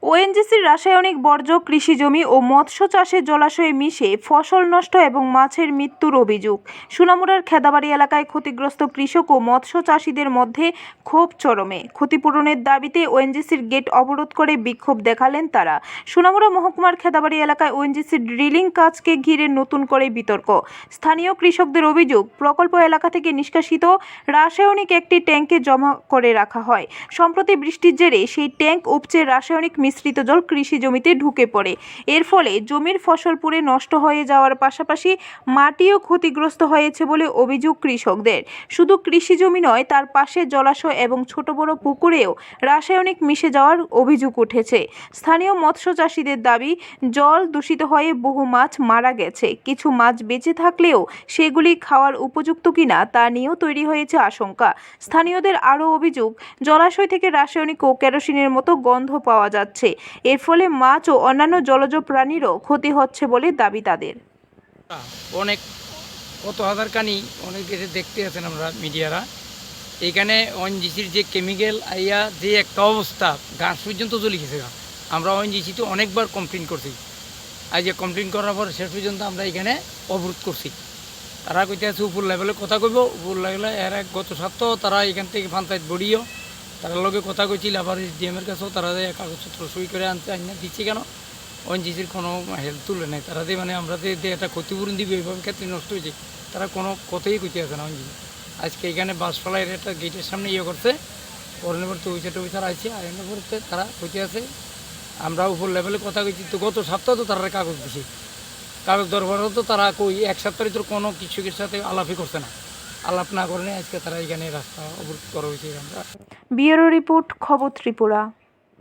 ওএনজিসির রাসায়নিক বর্জ্য কৃষি জমি ও মৎস্য চাষের জলাশয়ে মিশে ফসল নষ্ট এবং মাছের মৃত্যুর অভিযোগ। সোনামুড়ার খেদাবাড়ি এলাকায় ক্ষতিগ্রস্ত কৃষক ও মৎস্য চাষিদের মধ্যে ক্ষোভ চরমে। ক্ষতিপূরণের দাবিতে ওএনজিসির গেট অবরোধ করে বিক্ষোভ দেখালেন তারা। সোনামুড়া মহকুমার খেদাবাড়ি এলাকায় ওএনজিসির ড্রিলিং কাজকে ঘিরে নতুন করে বিতর্ক। স্থানীয় কৃষকদের অভিযোগ, প্রকল্প এলাকা থেকে নিষ্কাশিত রাসায়নিক একটি ট্যাঙ্কে জমা করে রাখা হয়। সম্প্রতি বৃষ্টির জেরে সেই ট্যাঙ্ক উপচে রাসায়নিক মিশ্রিত জল কৃষি জমিতে ঢুকে পড়ে। এর ফলে জমির ফসল পুড়ে নষ্ট হয়ে যাওয়ার পাশাপাশি মাটিও ক্ষতিগ্রস্ত হয়েছে বলে অভিযোগ কৃষকদের। শুধু কৃষি জমি নয়, তার পাশে জলাশয় এবং ছোট বড় পুকুরেও রাসায়নিক মিশে যাওয়ার অভিযোগ উঠেছে। স্থানীয় মৎস্য চাষিদের দাবি, জল দূষিত হয়ে বহু মাছ মারা গেছে। কিছু মাছ বেঁচে থাকলেও সেগুলি খাওয়ার উপযুক্ত কিনা তা নিয়েও তৈরি হয়েছে আশঙ্কা। স্থানীয়দের আরও অভিযোগ, জলাশয় থেকে রাসায়নিক ও কেরোসিনের মতো গন্ধ পাওয়া যাচ্ছে। এর ফলে মাছ ও অন্যান্য জলজ প্রাণীরও ক্ষতি হচ্ছে বলে দাবি তাদের। অনেক কত হাজার কানি অনেক কিছু দেখতে আছেন আমরা মিডিয়ারা। এইখানে ওএনজিসির যে কেমিক্যাল আইয়া যে একটা অবস্থা, গাছ পর্যন্ত জ্বলে গেছে। আমরা ওএনজিসিতে অনেকবার কমপ্লেন করছি। আজ যে কমপ্লেন করার পর শেষ পর্যন্ত আমরা এখানে অবরোধ করছি। তারা কইতে আছে উপর লেভেলে কথা কইব, উপর লেভেলে এর এক গত সপ্তাহ তারা এখান থেকে পঞ্চায়েত বডিও তার লগে কথা কইছিল, আবার ডিএমের কাছেও তারা কাগজপত্র সই করে আনতে দিচ্ছে। কেন ওএনজিসির কোনো হেল্প তুলে নেই। তারা যে মানে আমরা যে একটা ক্ষতিপূরণ দিবে এইভাবে ক্ষেত্রে নষ্ট হয়েছে, তারা কোনো কথাই কইতে আছে না ওএনজিসি। আজকে এখানে বাসপালাইয়ের একটা গেটের সামনে করছে, পরবর্তী অফিসার আছে, আর এর পরে তারা কইতে আছে আমরা উপর লেভেলে কথা কইছি। তো গত সপ্তাহ তো তারা কাগজ দিছে, কাগজ দরবারও তো তারা কই এক সপ্তাহে তো কোনো কৃষকের সাথে আলাপই করছে না। আলাপ না করে আজকে তারা এখানে রাস্তা অবরোধ করা হয়েছে। ব্যুরো রিপোর্ট, খবর ত্রিপুরা।